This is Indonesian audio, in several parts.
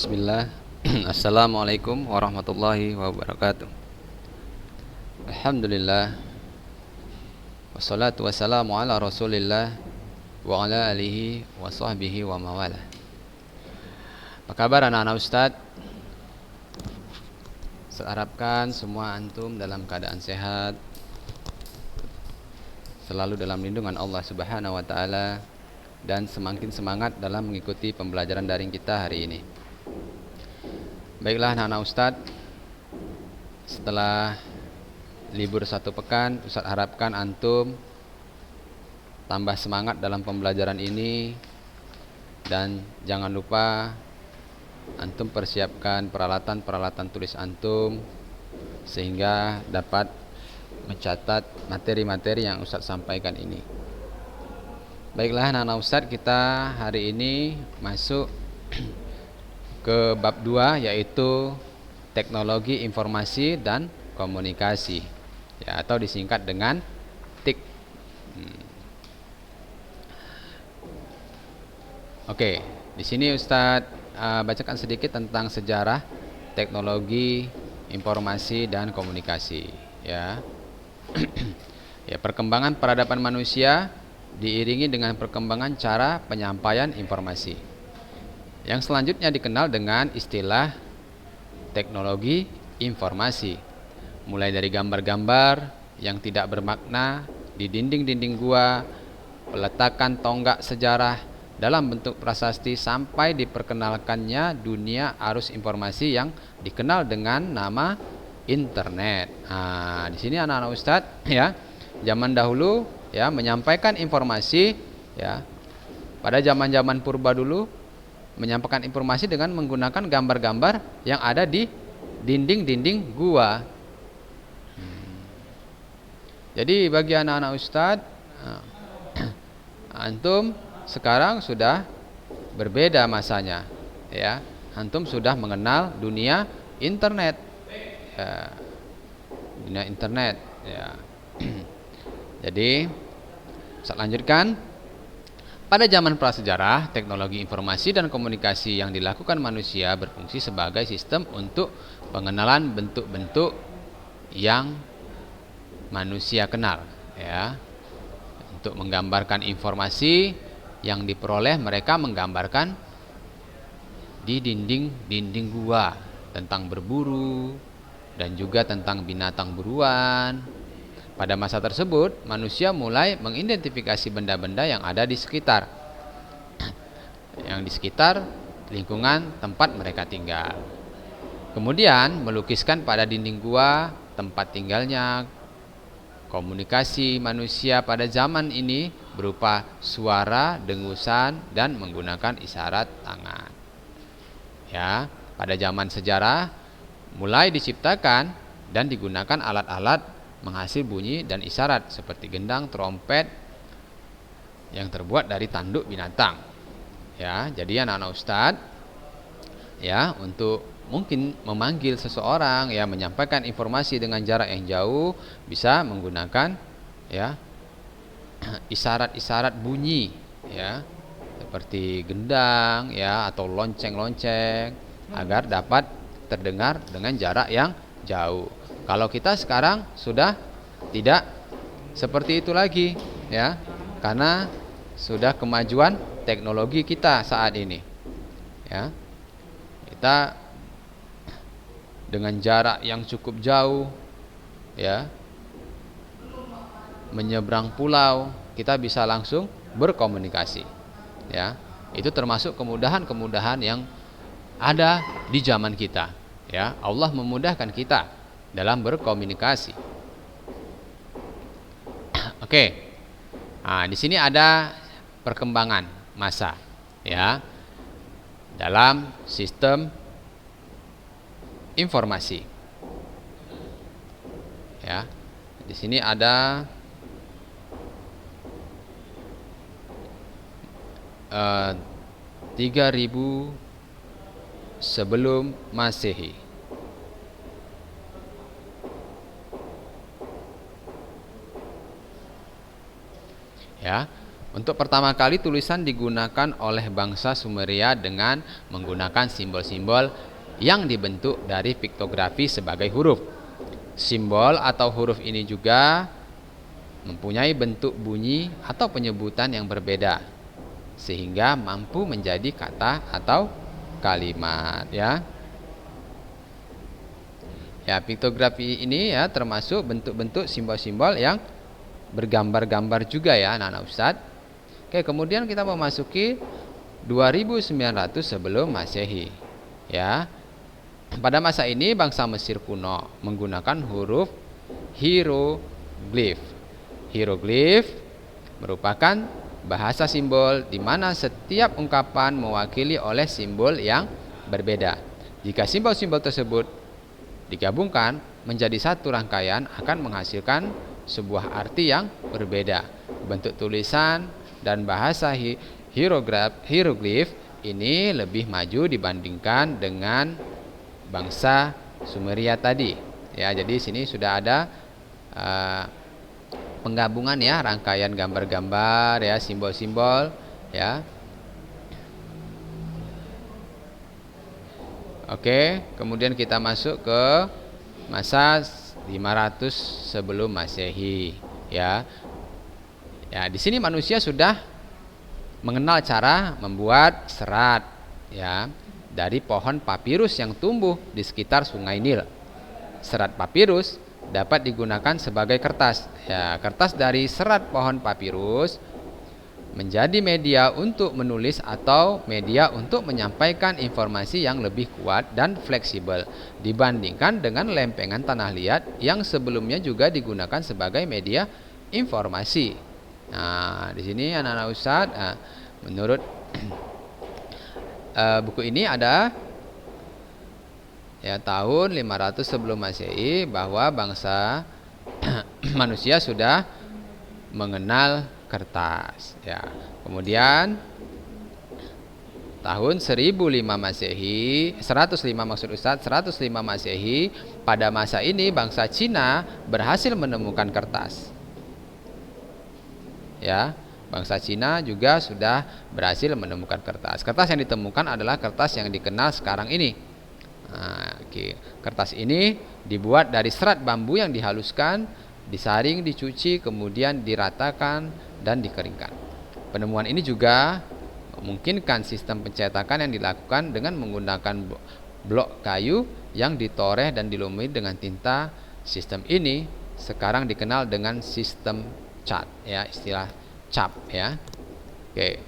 Bismillah. Assalamualaikum warahmatullahi wabarakatuh. Alhamdulillah. Wassalatu wassalamu ala rasulillah wa ala alihi wa sahbihi wa mawalah. Apa kabar anak-anak Ustadz? Saya harapkan semua antum dalam keadaan sehat, selalu dalam lindungan Allah Subhanahu wa taala, dan semakin semangat dalam mengikuti pembelajaran daring kita hari ini. Baiklah anak-anak Ustadz, setelah libur 1 pekan, Ustadz harapkan antum tambah semangat dalam pembelajaran ini. Dan jangan lupa antum persiapkan peralatan-peralatan tulis antum, sehingga dapat mencatat materi-materi yang Ustadz sampaikan ini. Baiklah anak-anak Ustadz, kita hari ini masuk ke bab 2, yaitu teknologi informasi dan komunikasi, ya, atau disingkat dengan TIK. Oke, di sini Ustadz bacakan sedikit tentang sejarah teknologi informasi dan komunikasi, ya. Ya, perkembangan peradaban manusia diiringi dengan perkembangan cara penyampaian informasi, yang selanjutnya dikenal dengan istilah teknologi informasi. Mulai dari gambar-gambar yang tidak bermakna di dinding-dinding gua, peletakan tonggak sejarah dalam bentuk prasasti, sampai diperkenalkannya dunia arus informasi yang dikenal dengan nama internet. Nah, di sini anak-anak Ustadz, ya, zaman dahulu, ya, menyampaikan informasi, ya, pada zaman-zaman purba dulu, menyampaikan informasi dengan menggunakan gambar-gambar yang ada di dinding-dinding gua. Jadi bagi anak-anak Ustadz, antum sekarang sudah berbeda masanya, ya. Antum sudah mengenal dunia internet, ya. Dunia internet, ya. Jadi saya lanjutkan. Pada zaman prasejarah, teknologi informasi dan komunikasi yang dilakukan manusia berfungsi sebagai sistem untuk pengenalan bentuk-bentuk yang manusia kenal, ya. Untuk menggambarkan informasi yang diperoleh, mereka menggambarkan di dinding-dinding gua tentang berburu dan juga tentang binatang buruan. Pada masa tersebut, manusia mulai mengidentifikasi benda-benda yang ada di sekitar, lingkungan tempat mereka tinggal. Kemudian melukiskan pada dinding gua tempat tinggalnya. Komunikasi manusia pada zaman ini berupa suara, dengusan, dan menggunakan isyarat tangan. Ya, pada zaman sejarah mulai diciptakan dan digunakan alat-alat menghasil bunyi dan isyarat seperti gendang, trompet yang terbuat dari tanduk binatang. Ya, jadi anak-anak Ustadz, ya, untuk mungkin memanggil seseorang, ya, menyampaikan informasi dengan jarak yang jauh, bisa menggunakan, ya, isyarat-isyarat bunyi, ya, seperti gendang, ya, atau lonceng-lonceng, agar dapat terdengar dengan jarak yang jauh. Kalau kita sekarang sudah tidak seperti itu lagi, ya, karena sudah kemajuan teknologi kita saat ini, ya. Kita dengan jarak yang cukup jauh, ya, menyeberang pulau, kita bisa langsung berkomunikasi, ya. Itu termasuk kemudahan-kemudahan yang ada di zaman kita, ya. Allah memudahkan kita dalam berkomunikasi. Oke. Nah, di sini ada perkembangan masa, ya, dalam sistem informasi. Ya. Di sini ada 3000 sebelum Masehi. Ya, Untuk pertama kali tulisan digunakan oleh bangsa Sumeria dengan menggunakan simbol-simbol yang dibentuk dari piktografi sebagai huruf. Simbol atau huruf ini juga mempunyai bentuk bunyi atau penyebutan yang berbeda, sehingga mampu menjadi kata atau kalimat, ya. Ya, piktografi ini ya termasuk bentuk-bentuk simbol-simbol yang bergambar-gambar juga ya anak-anak Ustadz. Oke, kemudian kita memasuki 2900 sebelum Masehi. Ya. Pada masa ini bangsa Mesir kuno menggunakan huruf hieroglif. Hieroglif merupakan bahasa simbol di mana setiap ungkapan mewakili oleh simbol yang berbeda. Jika simbol-simbol tersebut digabungkan menjadi satu rangkaian akan menghasilkan sebuah arti yang berbeda. Bentuk tulisan dan bahasa hieroglif ini lebih maju dibandingkan dengan bangsa Sumeria tadi. Ya, jadi sini sudah ada penggabungan ya, rangkaian gambar-gambar ya, simbol-simbol ya. Oke, kemudian kita masuk ke masa 500 sebelum Masehi ya. Ya, di sini manusia sudah mengenal cara membuat serat ya dari pohon papirus yang tumbuh di sekitar Sungai Nil. Serat papirus dapat digunakan sebagai kertas. Ya, kertas dari serat pohon papirus menjadi media untuk menulis atau media untuk menyampaikan informasi yang lebih kuat dan fleksibel dibandingkan dengan lempengan tanah liat yang sebelumnya juga digunakan sebagai media informasi. Nah, di sini anak-anak Ustadz, menurut buku ini ada ya tahun 500 sebelum Masehi bahwa bangsa manusia sudah mengenal kertas ya. Kemudian tahun 1005 Masehi, 105 maksud Ustadz, 105 Masehi, pada masa ini bangsa Cina berhasil menemukan kertas. Ya, bangsa Cina juga sudah berhasil menemukan kertas. Kertas yang ditemukan adalah kertas yang dikenal sekarang ini. Nah, kertas ini dibuat dari serat bambu yang dihaluskan, disaring, dicuci, kemudian diratakan dan dikeringkan. Penemuan ini juga memungkinkan sistem pencetakan yang dilakukan dengan menggunakan blok kayu yang ditoreh dan dilumuri dengan tinta. Sistem ini sekarang dikenal dengan sistem cat ya, istilah cap ya. Oke.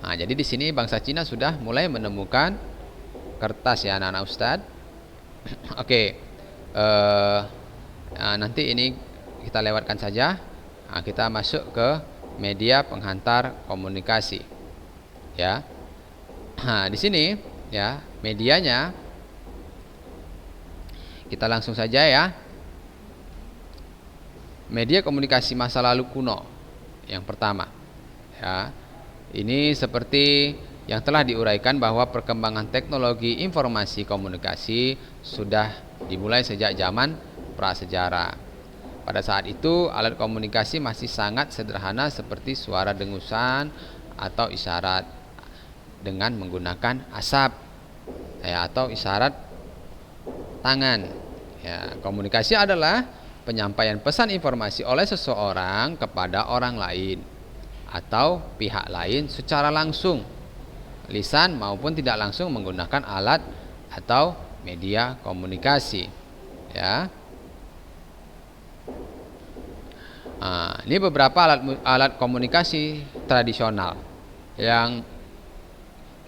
Nah, jadi di sini bangsa Cina sudah mulai menemukan kertas ya anak-anak Ustadz. Oke. Nah, nanti ini kita lewatkan saja. Nah, kita masuk ke media penghantar komunikasi. Ya. Nah, di sini ya, medianya kita langsung saja ya. Media komunikasi masa lalu kuno yang pertama ya, ini seperti yang telah diuraikan bahwa perkembangan teknologi informasi komunikasi sudah dimulai sejak zaman prasejarah. Pada saat itu alat komunikasi masih sangat sederhana seperti suara dengusan atau isyarat dengan menggunakan asap ya, atau isyarat tangan ya. Komunikasi adalah penyampaian pesan informasi oleh seseorang kepada orang lain atau pihak lain secara langsung, lisan maupun tidak langsung menggunakan alat atau media komunikasi ya. Nah, ini beberapa alat komunikasi tradisional yang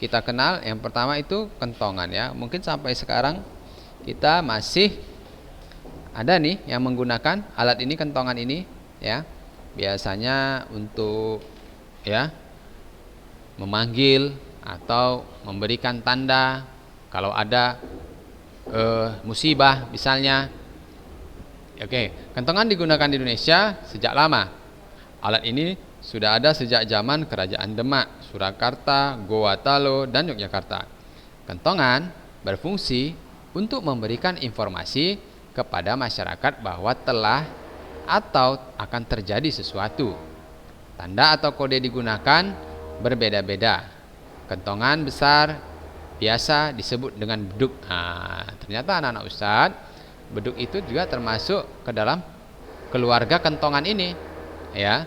kita kenal. Yang pertama itu kentongan ya. Mungkin sampai sekarang kita masih ada nih yang menggunakan alat ini, kentongan ini ya. Biasanya untuk ya memanggil atau memberikan tanda kalau ada musibah misalnya. Oke, kentongan digunakan di Indonesia sejak lama. Alat ini sudah ada sejak zaman Kerajaan Demak, Surakarta, Goa Talo, dan Yogyakarta. Kentongan berfungsi untuk memberikan informasi kepada masyarakat bahwa telah atau akan terjadi sesuatu. Tanda atau kode digunakan berbeda-beda. Kentongan besar biasa disebut dengan beduk. Ternyata anak-anak Ustadz, beduk itu juga termasuk ke dalam keluarga kentongan ini, ya.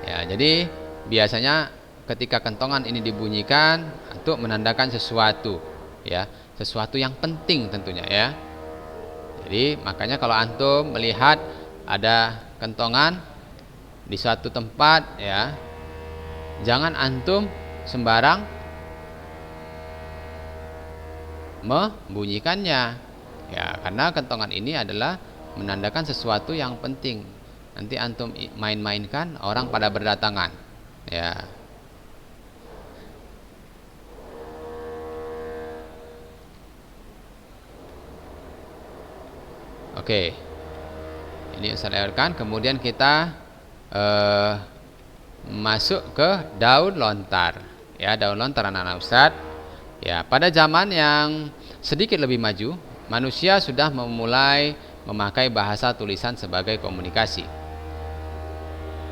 Ya, jadi biasanya ketika kentongan ini dibunyikan untuk menandakan sesuatu, ya, sesuatu yang penting tentunya, ya. Jadi makanya kalau antum melihat ada kentongan di suatu tempat, ya, jangan antum sembarang membunyikannya, ya, karena kentongan ini adalah menandakan sesuatu yang penting. Nanti antum main-mainkan, orang pada berdatangan, ya. Oke, ini Ustaz lewatkan. Kemudian kita masuk ke daun lontar, ya, daun lontar anak-anak Ustaz. Ya, pada zaman yang sedikit lebih maju, manusia sudah memulai memakai bahasa tulisan sebagai komunikasi.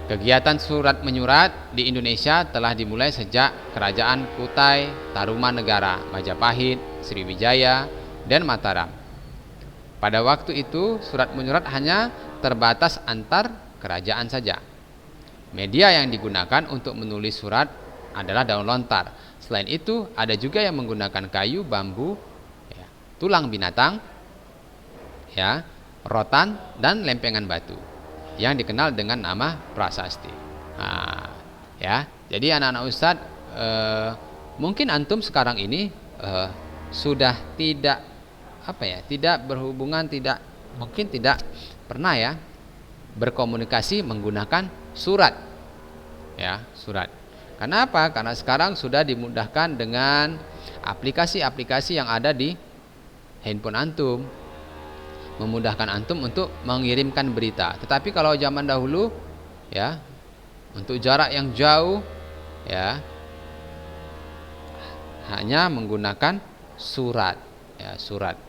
Kegiatan surat menyurat di Indonesia telah dimulai sejak Kerajaan Kutai Tarumanegara, Majapahit, Sriwijaya, dan Mataram. Pada waktu itu surat menyurat hanya terbatas antar kerajaan saja. Media yang digunakan untuk menulis surat adalah daun lontar. Selain itu ada juga yang menggunakan kayu, bambu, ya, tulang binatang, ya, rotan, dan lempengan batu yang dikenal dengan nama prasasti. Ya, jadi anak-anak Ustadz, mungkin antum sekarang ini sudah tidak tidak berhubungan, mungkin tidak pernah, ya, berkomunikasi menggunakan surat, ya, surat. Karena apa? Karena sekarang sudah dimudahkan dengan aplikasi-aplikasi yang ada di handphone antum, memudahkan antum untuk mengirimkan berita. Tetapi kalau zaman dahulu, ya, untuk jarak yang jauh, ya, hanya menggunakan surat, ya, surat.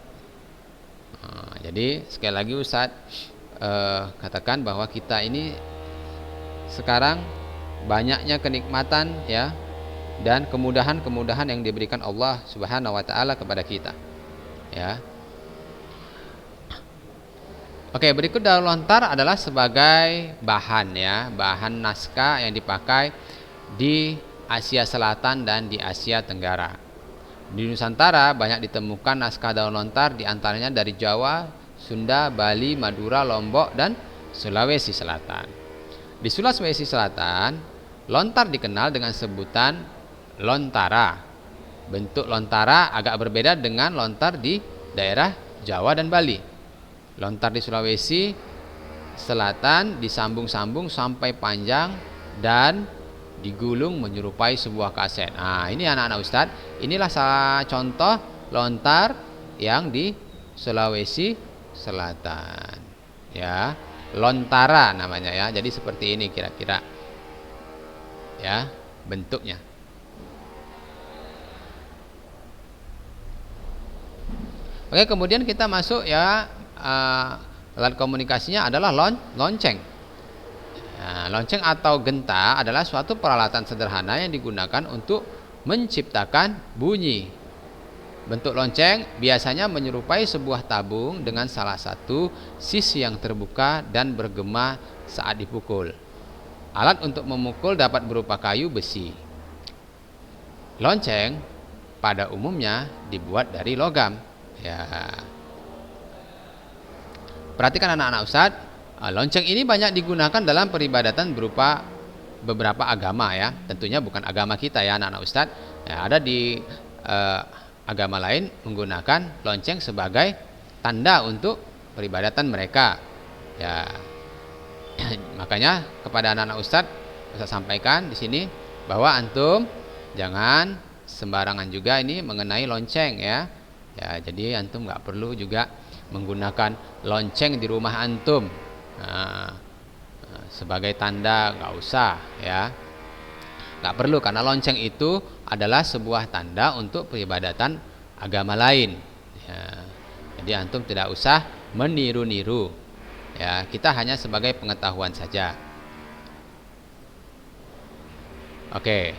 Jadi sekali lagi Ustadz katakan bahwa kita ini sekarang banyaknya kenikmatan, ya, dan kemudahan-kemudahan yang diberikan Allah Subhanahu wa taala kepada kita, ya. Oke, berikut daun lontar adalah sebagai bahan, ya, bahan naskah yang dipakai di Asia Selatan dan di Asia Tenggara. Di Nusantara banyak ditemukan naskah daun lontar, diantaranya dari Jawa, Sunda, Bali, Madura, Lombok, dan Sulawesi Selatan. Di Sulawesi Selatan, lontar dikenal dengan sebutan lontara. Bentuk lontara agak berbeda dengan lontar di daerah Jawa dan Bali. Lontar di Sulawesi Selatan disambung-sambung sampai panjang dan digulung menyerupai sebuah kaset. Ini anak-anak Ustadz, inilah salah contoh lontar yang di Sulawesi Selatan, ya, lontara namanya, ya. Jadi seperti ini kira-kira, ya, bentuknya. Oke, kemudian kita masuk, ya, alat komunikasinya adalah lonceng. Lonceng atau genta adalah suatu peralatan sederhana yang digunakan untuk menciptakan bunyi. Bentuk lonceng biasanya menyerupai sebuah tabung dengan salah satu sisi yang terbuka dan bergema saat dipukul. Alat untuk memukul dapat berupa kayu, besi. Lonceng pada umumnya dibuat dari logam, ya. Perhatikan anak-anak Ustadz, lonceng ini banyak digunakan dalam peribadatan berupa beberapa agama, ya. Tentunya bukan agama kita, ya, anak-anak Ustadz. Ya, ada di agama lain menggunakan lonceng sebagai tanda untuk peribadatan mereka, ya. Makanya kepada anak-anak Ustadz saya sampaikan di sini bahwa antum jangan sembarangan juga ini mengenai lonceng, ya. Ya, jadi antum nggak perlu juga menggunakan lonceng di rumah antum sebagai tanda, nggak usah, ya. Nggak perlu, karena lonceng itu adalah sebuah tanda untuk peribadatan agama lain, ya. Jadi antum tidak usah meniru-niru, ya. Kita hanya sebagai pengetahuan saja. Oke,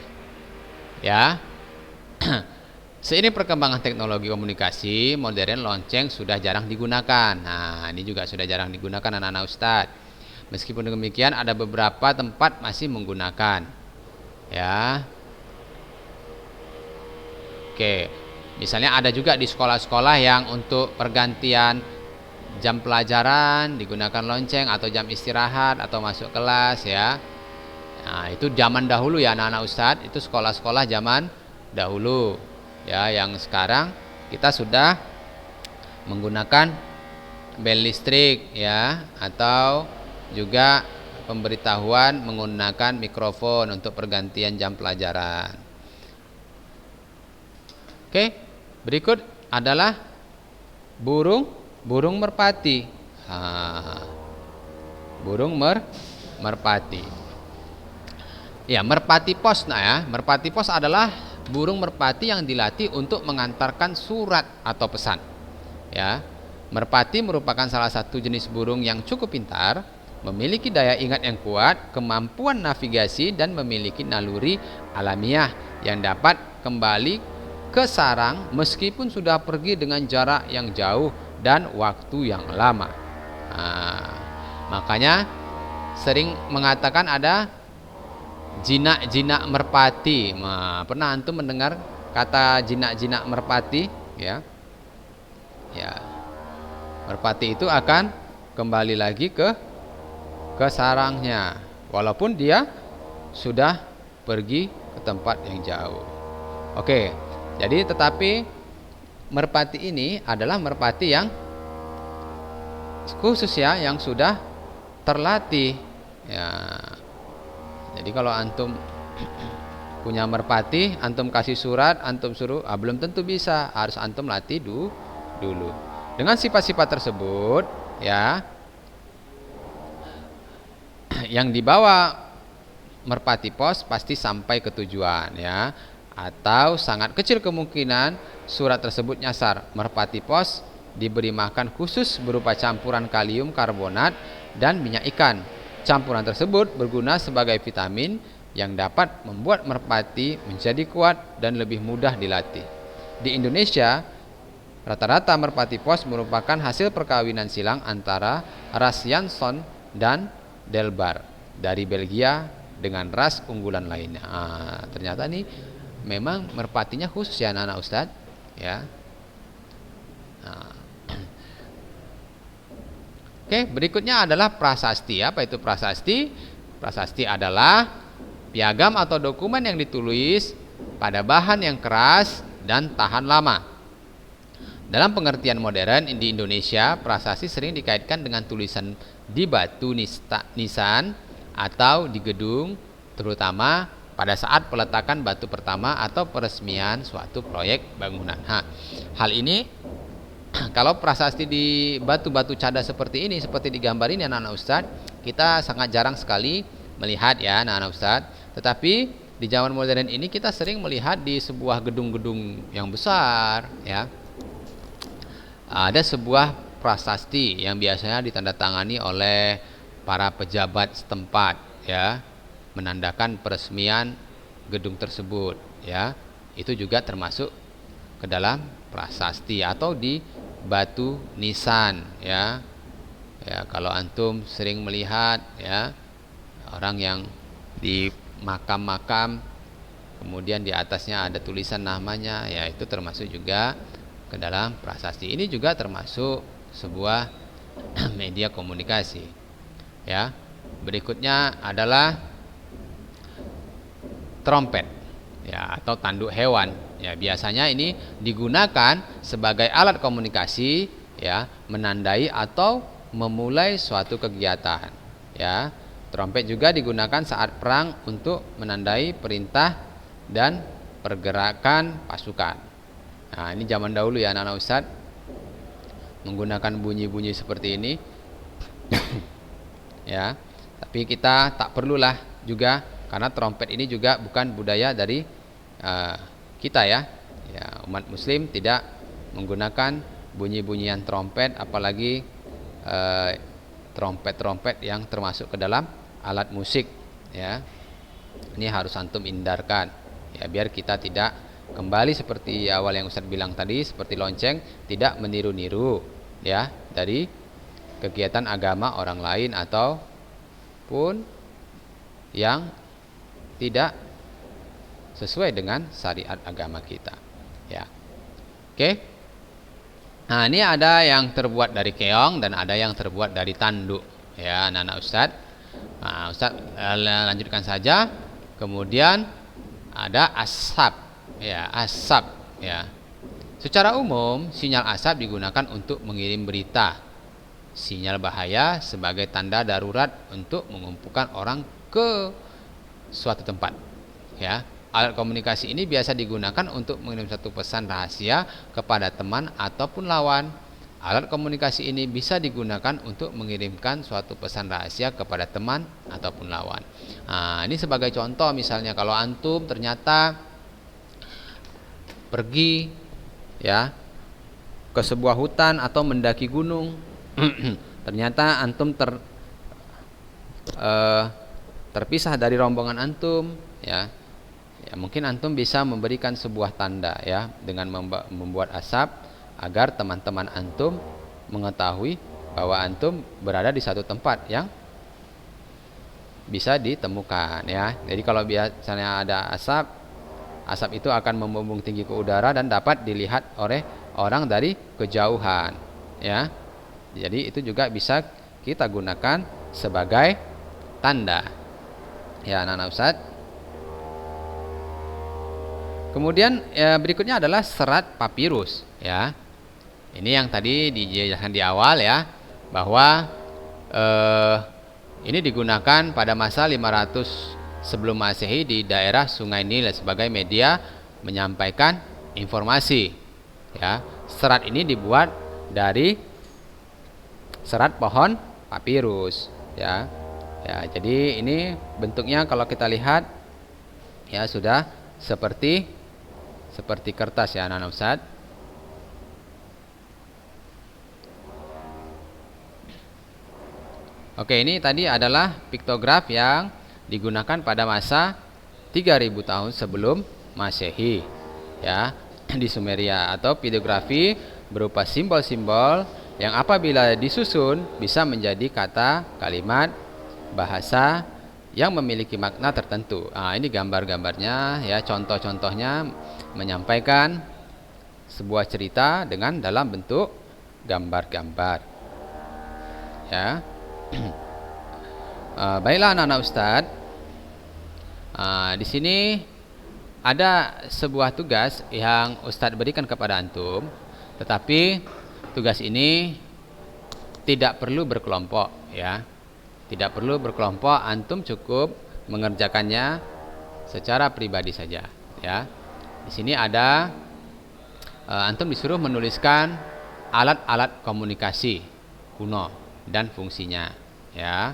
ya. Seiring perkembangan teknologi komunikasi modern, lonceng sudah jarang digunakan. Nah, ini juga sudah jarang digunakan anak-anak Ustadz. Meskipun demikian ada beberapa tempat masih menggunakan. Ya. Oke. Misalnya ada juga di sekolah-sekolah yang untuk pergantian jam pelajaran digunakan lonceng, atau jam istirahat atau masuk kelas ya. Nah, itu zaman dahulu ya anak-anak Ustadz, itu sekolah-sekolah zaman dahulu. Ya, yang sekarang kita sudah menggunakan bel listrik ya, atau juga pemberitahuan menggunakan mikrofon untuk pergantian jam pelajaran. Oke, berikut adalah burung merpati. Burung merpati. Ya, merpati pos. Nah ya, merpati pos adalah burung merpati yang dilatih untuk mengantarkan surat atau pesan. Ya, merpati merupakan salah satu jenis burung yang cukup pintar, memiliki daya ingat yang kuat, kemampuan navigasi, dan memiliki naluri alamiah yang dapat kembali ke sarang meskipun sudah pergi dengan jarak yang jauh dan waktu yang lama. Nah, makanya sering mengatakan ada jinak-jinak merpati. Nah, pernah antum mendengar kata jinak-jinak merpati? Ya, ya. Merpati itu akan kembali lagi ke sarangnya, walaupun dia sudah pergi ke tempat yang jauh. Oke, jadi tetapi merpati ini adalah merpati yang khusus ya, yang sudah terlatih. Ya. Jadi kalau antum punya merpati, antum kasih surat, antum suruh, belum tentu bisa, harus antum latih dulu. Dengan sifat-sifat tersebut, ya, yang dibawa merpati pos pasti sampai ke tujuan, ya. Atau sangat kecil kemungkinan surat tersebut nyasar. Merpati pos diberi makan khusus berupa campuran kalium karbonat dan minyak ikan. Campuran tersebut berguna sebagai vitamin yang dapat membuat merpati menjadi kuat dan lebih mudah dilatih. Di Indonesia, rata-rata merpati pos merupakan hasil perkawinan silang antara ras Jansson dan Delbar dari Belgia dengan ras unggulan lainnya. Ternyata nih memang merpatinya khusus ya anak-anak Ustadz ya. Oke, berikutnya adalah prasasti. Apa itu prasasti? Prasasti adalah piagam atau dokumen yang ditulis pada bahan yang keras dan tahan lama. Dalam pengertian modern di Indonesia, prasasti sering dikaitkan dengan tulisan di batu nisan atau di gedung, terutama pada saat peletakan batu pertama atau peresmian suatu proyek bangunan. Hal ini kalau prasasti di batu-batu cadas seperti ini, seperti di gambar ini anak-anak Ustadz, kita sangat jarang sekali melihat ya anak-anak Ustadz. Tetapi di zaman modern ini kita sering melihat di sebuah gedung-gedung yang besar ya. Ada sebuah prasasti yang biasanya ditandatangani oleh para pejabat setempat ya, menandakan peresmian gedung tersebut ya. Itu juga termasuk ke dalam prasasti atau di batu nisan ya. Ya, kalau antum sering melihat ya orang yang di makam-makam kemudian di atasnya ada tulisan namanya, ya itu termasuk juga ke dalam prasasti. Ini juga termasuk sebuah media komunikasi ya. Berikutnya adalah trompet ya, atau tanduk hewan ya. Biasanya ini digunakan sebagai alat komunikasi ya, menandai atau memulai suatu kegiatan ya. Trompet juga digunakan saat perang untuk menandai perintah dan pergerakan pasukan. Nah, ini zaman dahulu ya anak-anak Ustadz, menggunakan bunyi-bunyi seperti ini ya. Tapi kita tak perlulah juga, karena trompet ini juga bukan budaya dari kita ya. Umat muslim tidak menggunakan bunyi-bunyian trompet, apalagi trompet-trompet yang termasuk ke dalam alat musik ya. Ini harus antum hindarkan, ya, biar kita tidak kembali seperti awal yang Ustadz bilang tadi, seperti lonceng, tidak meniru-niru, ya, dari kegiatan agama orang lain ataupun yang tidak sesuai dengan syariat agama kita, ya. Oke. Nah, ini ada yang terbuat dari keong dan ada yang terbuat dari tanduk, ya, anak-anak Ustadz. Nah, Ustadz lanjutkan saja. Kemudian ada asap, ya, asap, ya. Secara umum, sinyal asap digunakan untuk mengirim berita, sinyal bahaya sebagai tanda darurat untuk mengumpulkan orang ke suatu tempat, ya. Alat komunikasi ini biasa digunakan untuk mengirim satu pesan rahasia kepada teman ataupun lawan. Alat komunikasi ini bisa digunakan untuk mengirimkan suatu pesan rahasia kepada teman ataupun lawan. Nah, ini sebagai contoh, misalnya kalau antum ternyata pergi, ya, ke sebuah hutan atau mendaki gunung, ternyata antum terpisah dari rombongan antum, ya. Ya, mungkin antum bisa memberikan sebuah tanda, ya, dengan membuat asap agar teman-teman antum mengetahui bahwa antum berada di satu tempat yang bisa ditemukan, ya. Jadi kalau biasanya ada asap, asap itu akan membumbung tinggi ke udara dan dapat dilihat oleh orang dari kejauhan, ya. Jadi itu juga bisa kita gunakan sebagai tanda, ya, anak-anak Ustadz. Kemudian ya, berikutnya adalah serat papirus, ya. Ini yang tadi dijelaskan di awal, ya, bahwa ini digunakan pada masa 500 sebelum Masehi di daerah Sungai Nil sebagai media menyampaikan informasi, ya. Serat ini dibuat dari serat pohon papirus, ya. Ya, jadi ini bentuknya kalau kita lihat, ya, sudah seperti kertas, ya, anak-anak Ustadz. Oke, ini tadi adalah piktograf yang digunakan pada masa 3000 tahun sebelum Masehi, ya, di Sumeria, atau piktografy berupa simbol-simbol yang apabila disusun bisa menjadi kata, kalimat, bahasa yang memiliki makna tertentu. Nah, ini gambar-gambarnya, ya, contoh-contohnya menyampaikan sebuah cerita dengan dalam bentuk gambar-gambar, ya. Baiklah anak-anak Ustadz, di sini ada sebuah tugas yang Ustadz berikan kepada antum, tetapi tugas ini tidak perlu berkelompok, ya. Tidak perlu berkelompok, antum cukup mengerjakannya secara pribadi saja, ya. Di sini ada antum disuruh menuliskan alat-alat komunikasi kuno dan fungsinya, ya.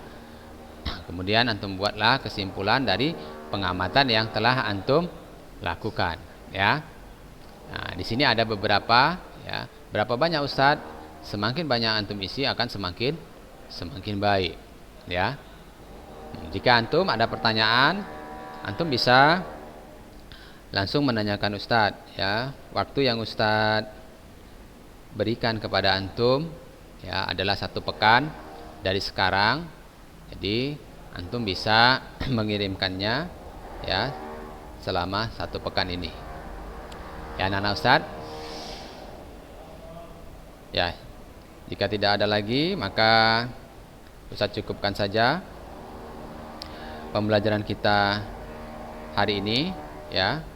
Kemudian antum buatlah kesimpulan dari pengamatan yang telah antum lakukan, ya. Nah, di sini ada beberapa, ya. Berapa banyak Ustadz? Semakin banyak antum isi akan semakin baik, ya. Jika antum ada pertanyaan, antum bisa langsung menanyakan Ustadz, ya. Waktu yang Ustadz berikan kepada antum, ya, adalah 1 pekan dari sekarang. Jadi antum bisa mengirimkannya, ya, selama 1 pekan ini, ya, anak-anak Ustadz. Ya, jika tidak ada lagi, maka Ustadz cukupkan saja pembelajaran kita hari ini, ya.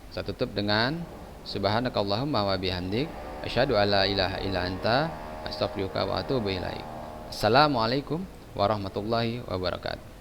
Saya tutup dengan subhanakallahumma wa bihamdik asyhadu alla ilaha illa anta astaghfiruka wa atubu ilaik. Assalamualaikum warahmatullahi wabarakatuh.